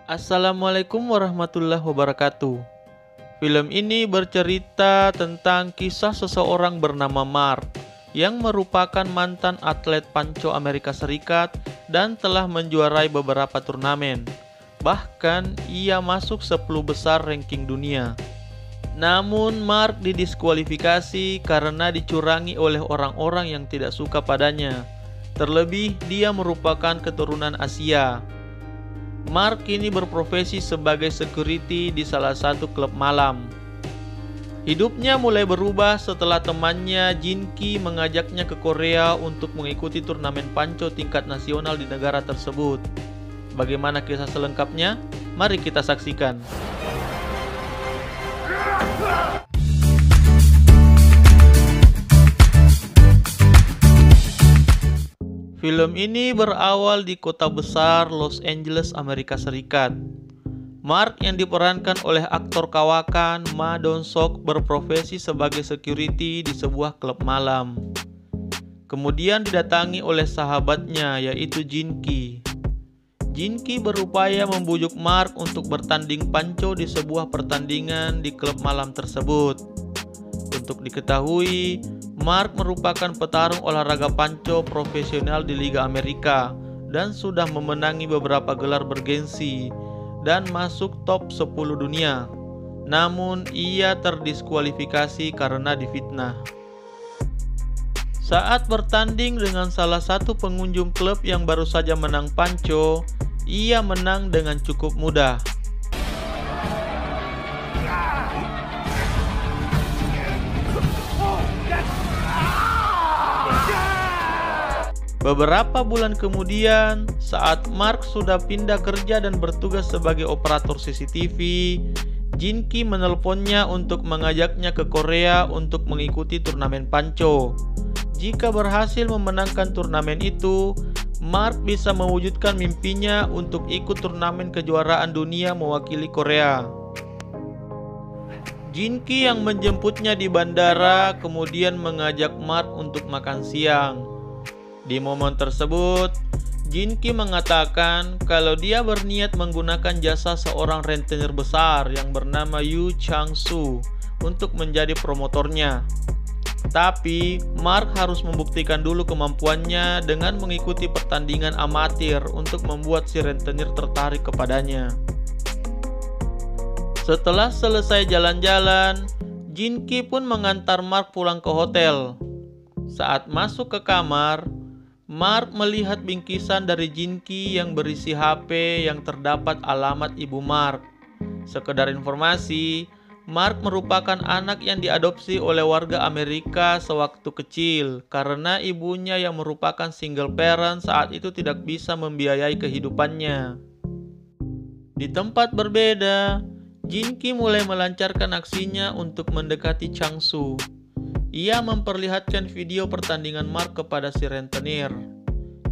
Assalamualaikum warahmatullahi wabarakatuh. Film ini bercerita tentang kisah seseorang bernama Mark yang merupakan mantan atlet panco Amerika Serikat dan telah menjuarai beberapa turnamen. Bahkan ia masuk 10 besar ranking dunia. Namun Mark didiskualifikasi karena dicurangi oleh orang-orang yang tidak suka padanya. Terlebih dia merupakan keturunan Asia. Mark kini berprofesi sebagai security di salah satu klub malam. Hidupnya mulai berubah setelah temannya Jinki mengajaknya ke Korea untuk mengikuti turnamen panco tingkat nasional di negara tersebut. Bagaimana kisah selengkapnya? Mari kita saksikan. Film ini berawal di kota besar Los Angeles, Amerika Serikat. Mark yang diperankan oleh aktor kawakan Ma Dong-seok berprofesi sebagai security di sebuah klub malam. Kemudian didatangi oleh sahabatnya yaitu Jinki. Jinki berupaya membujuk Mark untuk bertanding panco di sebuah pertandingan di klub malam tersebut. Untuk diketahui, Mark merupakan petarung olahraga panco profesional di Liga Amerika dan sudah memenangi beberapa gelar bergensi dan masuk top 10 dunia. Namun ia terdiskualifikasi karena difitnah. Saat bertanding dengan salah satu pengunjung klub yang baru saja menang panco, ia menang dengan cukup mudah. Beberapa bulan kemudian, saat Mark sudah pindah kerja dan bertugas sebagai operator CCTV, Jinki menelponnya untuk mengajaknya ke Korea untuk mengikuti turnamen panco. Jika berhasil memenangkan turnamen itu, Mark bisa mewujudkan mimpinya untuk ikut turnamen kejuaraan dunia mewakili Korea. Jinki yang menjemputnya di bandara kemudian mengajak Mark untuk makan siang. Di momen tersebut, Jinki mengatakan kalau dia berniat menggunakan jasa seorang rentenir besar yang bernama Yu Chang-soo untuk menjadi promotornya. Tapi, Mark harus membuktikan dulu kemampuannya dengan mengikuti pertandingan amatir untuk membuat si rentenir tertarik kepadanya. Setelah selesai jalan-jalan, Jinki pun mengantar Mark pulang ke hotel. Saat masuk ke kamar, Mark melihat bingkisan dari Jinki yang berisi HP yang terdapat alamat ibu Mark. Sekedar informasi, Mark merupakan anak yang diadopsi oleh warga Amerika sewaktu kecil karena ibunya yang merupakan single parent saat itu tidak bisa membiayai kehidupannya. Di tempat berbeda, Jinki mulai melancarkan aksinya untuk mendekati Chang-soo. Ia memperlihatkan video pertandingan Mark kepada si rentenir.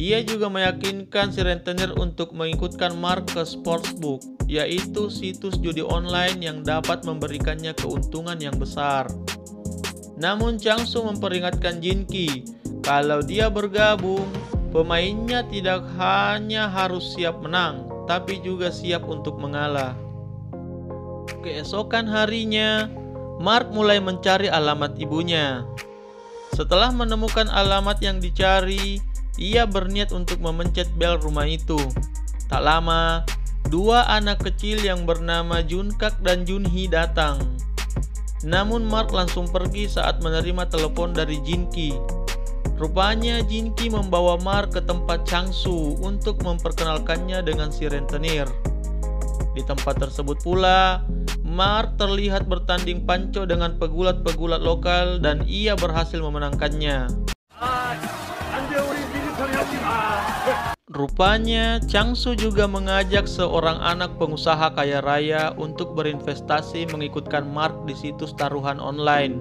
Ia juga meyakinkan si rentenir untuk mengikutkan Mark ke sportsbook, yaitu situs judi online yang dapat memberikannya keuntungan yang besar. Namun Chang-soo memperingatkan Jinki kalau dia bergabung, pemainnya tidak hanya harus siap menang, tapi juga siap untuk mengalah. Keesokan harinya, Mark mulai mencari alamat ibunya. Setelah menemukan alamat yang dicari, ia berniat untuk memencet bel rumah itu. Tak lama, dua anak kecil yang bernama Junkak dan Junhee datang. Namun Mark langsung pergi saat menerima telepon dari Jinki. Rupanya Jinki membawa Mark ke tempat Chang-soo untuk memperkenalkannya dengan si rentenir. Di tempat tersebut pula, Mark terlihat bertanding panco dengan pegulat-pegulat lokal dan ia berhasil memenangkannya. Rupanya Chang-soo juga mengajak seorang anak pengusaha kaya raya untuk berinvestasi mengikutkan Mark di situs taruhan online.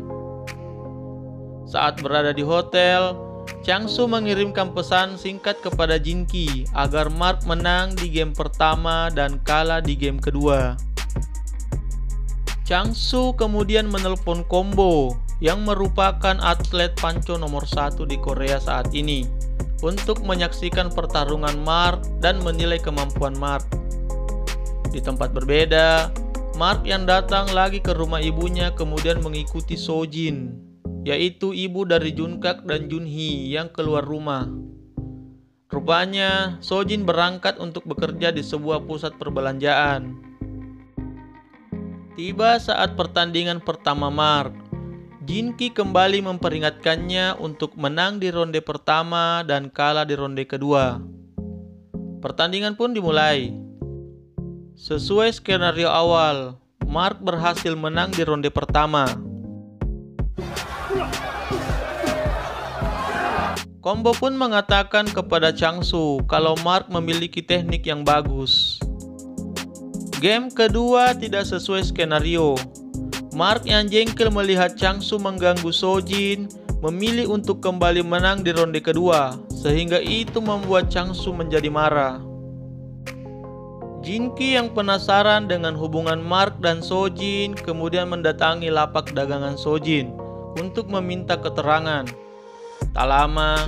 Saat berada di hotel, Chang-soo mengirimkan pesan singkat kepada Jinki agar Mark menang di game pertama dan kalah di game kedua. Chang-soo kemudian menelpon Kombo yang merupakan atlet panco nomor 1 di Korea saat ini untuk menyaksikan pertarungan Mark dan menilai kemampuan Mark. Di tempat berbeda, Mark yang datang lagi ke rumah ibunya kemudian mengikuti Sojin, yaitu ibu dari Junkak dan Junhee yang keluar rumah. Rupanya, Sojin berangkat untuk bekerja di sebuah pusat perbelanjaan. Tiba saat pertandingan pertama Mark, Jin-ki kembali memperingatkannya untuk menang di ronde pertama dan kalah di ronde kedua. Pertandingan pun dimulai. Sesuai skenario awal, Mark berhasil menang di ronde pertama. Combo pun mengatakan kepada Changsu kalau Mark memiliki teknik yang bagus. Game kedua tidak sesuai skenario. Mark yang jengkel melihat Changsu mengganggu Sojin memilih untuk kembali menang di ronde kedua, sehingga itu membuat Changsu menjadi marah. Jin-ki yang penasaran dengan hubungan Mark dan Sojin kemudian mendatangi lapak dagangan Sojin untuk meminta keterangan. Tak lama,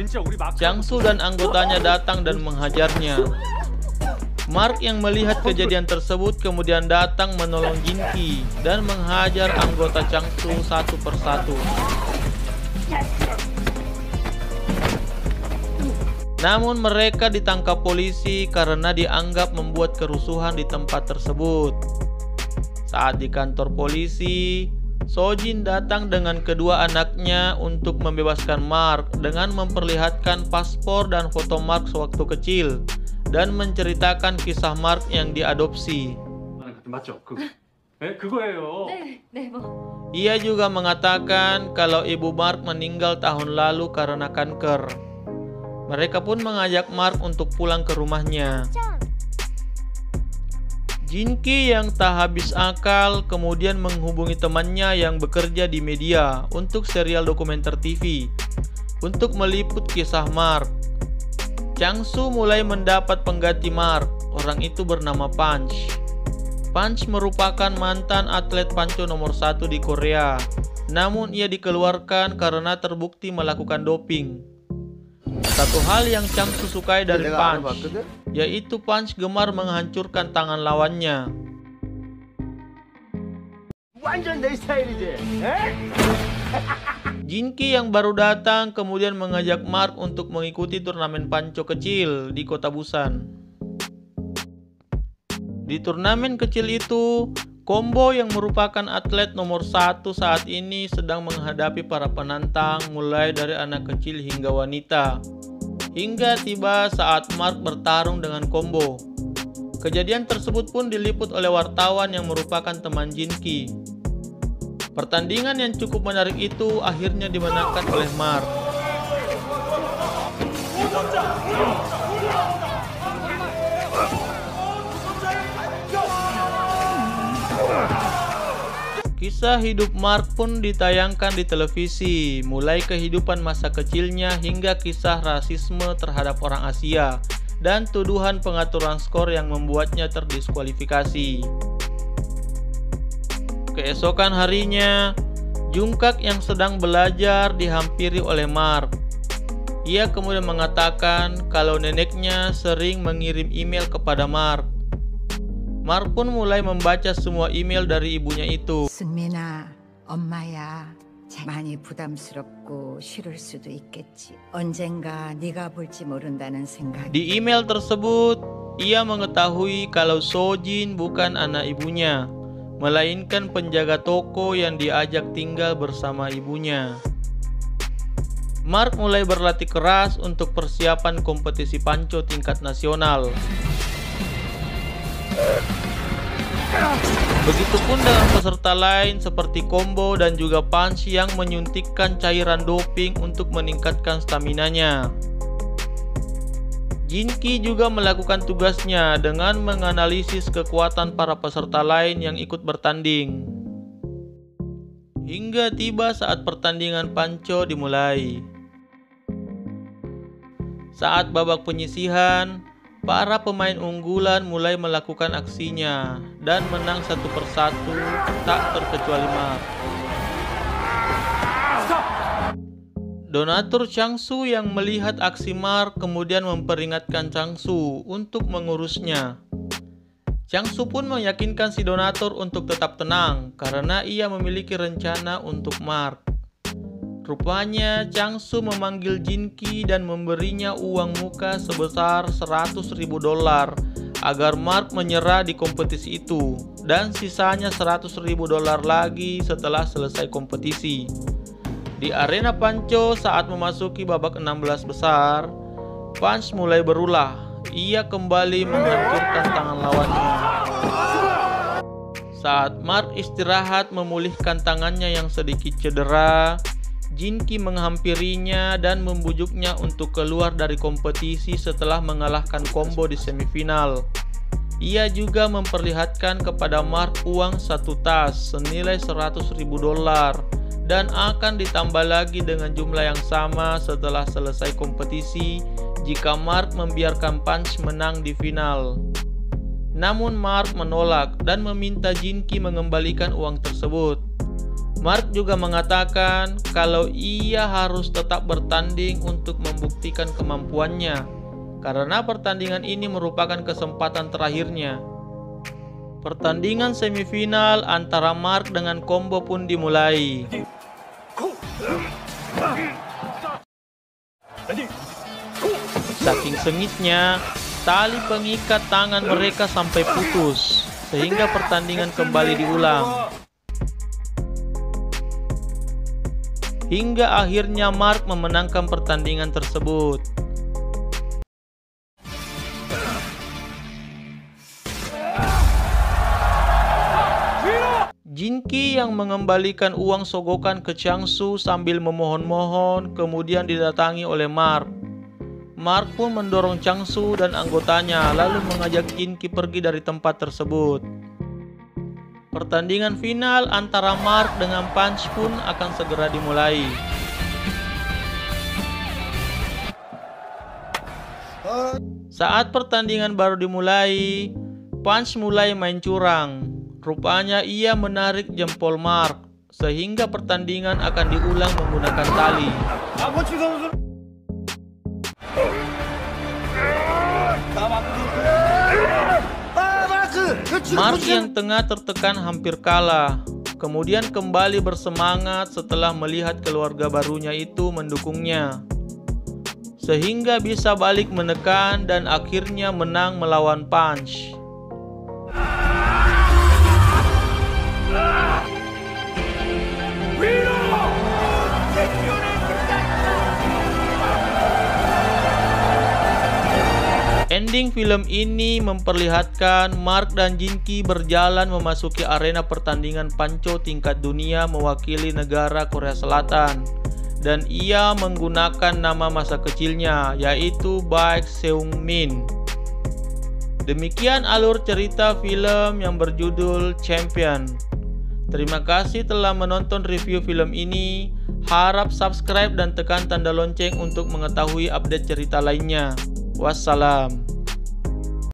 Changsu dan anggotanya datang dan menghajarnya. Mark yang melihat kejadian tersebut kemudian datang menolong Jin-ki dan menghajar anggota Changsu satu persatu. Namun mereka ditangkap polisi karena dianggap membuat kerusuhan di tempat tersebut. Saat di kantor polisi, Sojin datang dengan kedua anaknya untuk membebaskan Mark dengan memperlihatkan paspor dan foto Mark sewaktu kecil dan menceritakan kisah Mark yang diadopsi. Ia juga mengatakan kalau ibu Mark meninggal tahun lalu karena kanker. Mereka pun mengajak Mark untuk pulang ke rumahnya. Jin-ki yang tak habis akal kemudian menghubungi temannya yang bekerja di media untuk serial dokumenter TV untuk meliput kisah Mark. Changsu mulai mendapat pengganti Mark, orang itu bernama Punch. Punch merupakan mantan atlet panco nomor 1 di Korea, namun ia dikeluarkan karena terbukti melakukan doping. Satu hal yang Changsu sukai dari Punch, yaitu Punch gemar menghancurkan tangan lawannya. Jin-ki yang baru datang kemudian mengajak Mark untuk mengikuti turnamen panco kecil di kota Busan. Di turnamen kecil itu, Combo yang merupakan atlet nomor 1 saat ini sedang menghadapi para penantang mulai dari anak kecil hingga wanita. Hingga tiba saat Mark bertarung dengan Combo. Kejadian tersebut pun diliput oleh wartawan yang merupakan teman Jin-ki. Pertandingan yang cukup menarik itu akhirnya dimenangkan oleh Mark. Kisah hidup Mark pun ditayangkan di televisi, mulai kehidupan masa kecilnya hingga kisah rasisme terhadap orang Asia dan tuduhan pengaturan skor yang membuatnya terdiskualifikasi. Keesokan harinya, Junkak yang sedang belajar dihampiri oleh Mark. Ia kemudian mengatakan kalau neneknya sering mengirim email kepada Mark. Mark pun mulai membaca semua email dari ibunya itu. 승민아, 엄마야. 많이 부담스럽고 싫을 수도 있겠지. 언젠가 네가 볼지 모른다는 생각. Di email tersebut, ia mengetahui kalau Sojin bukan anak ibunya, melainkan penjaga toko yang diajak tinggal bersama ibunya. Mark mulai berlatih keras untuk persiapan kompetisi panco tingkat nasional. Begitupun dengan peserta lain seperti Combo dan juga Punch yang menyuntikkan cairan doping untuk meningkatkan staminanya. Jin-ki juga melakukan tugasnya dengan menganalisis kekuatan para peserta lain yang ikut bertanding. Hingga tiba saat pertandingan panco dimulai. Saat babak penyisihan, para pemain unggulan mulai melakukan aksinya dan menang satu persatu, tak terkecuali Mark. Donatur Changsu yang melihat aksi Mark kemudian memperingatkan Changsu untuk mengurusnya. Changsu pun meyakinkan si donatur untuk tetap tenang karena ia memiliki rencana untuk Mark. Rupanya Changsu memanggil Jinki dan memberinya uang muka sebesar $100.000 agar Mark menyerah di kompetisi itu, dan sisanya $100.000 lagi setelah selesai kompetisi. Di arena Panco saat memasuki babak 16 besar, Punch mulai berulah. Ia kembali menghancurkan tangan lawannya. Saat Mark istirahat memulihkan tangannya yang sedikit cedera, Jinki menghampirinya dan membujuknya untuk keluar dari kompetisi setelah mengalahkan combo di semifinal. Ia juga memperlihatkan kepada Mark uang satu tas senilai $100.000 dan akan ditambah lagi dengan jumlah yang sama setelah selesai kompetisi jika Mark membiarkan Punch menang di final. Namun Mark menolak dan meminta Jinki mengembalikan uang tersebut. Mark juga mengatakan kalau ia harus tetap bertanding untuk membuktikan kemampuannya, karena pertandingan ini merupakan kesempatan terakhirnya. Pertandingan semifinal antara Mark dengan combo pun dimulai. Saking sengitnya, tali pengikat tangan mereka sampai putus, sehingga pertandingan kembali diulang. Hingga akhirnya Mark memenangkan pertandingan tersebut. Jinki yang mengembalikan uang sogokan ke Changsu sambil memohon-mohon kemudian didatangi oleh Mark. Mark pun mendorong Changsu dan anggotanya lalu mengajak Jinki pergi dari tempat tersebut. Pertandingan final antara Mark dengan Punch pun akan segera dimulai. Saat pertandingan baru dimulai, Punch mulai main curang. Rupanya ia menarik jempol Mark, sehingga pertandingan akan diulang menggunakan tali. Mark yang tengah tertekan hampir kalah, kemudian kembali bersemangat setelah melihat keluarga barunya itu mendukungnya, sehingga bisa balik menekan dan akhirnya menang melawan Punch. Ending film ini memperlihatkan Mark dan Jinki berjalan memasuki arena pertandingan Panco tingkat dunia mewakili negara Korea Selatan, dan ia menggunakan nama masa kecilnya yaitu Baek Seung-min. Demikian alur cerita film yang berjudul Champion. Terima kasih telah menonton review film ini. Harap subscribe dan tekan tanda lonceng untuk mengetahui update cerita lainnya. Wassalam.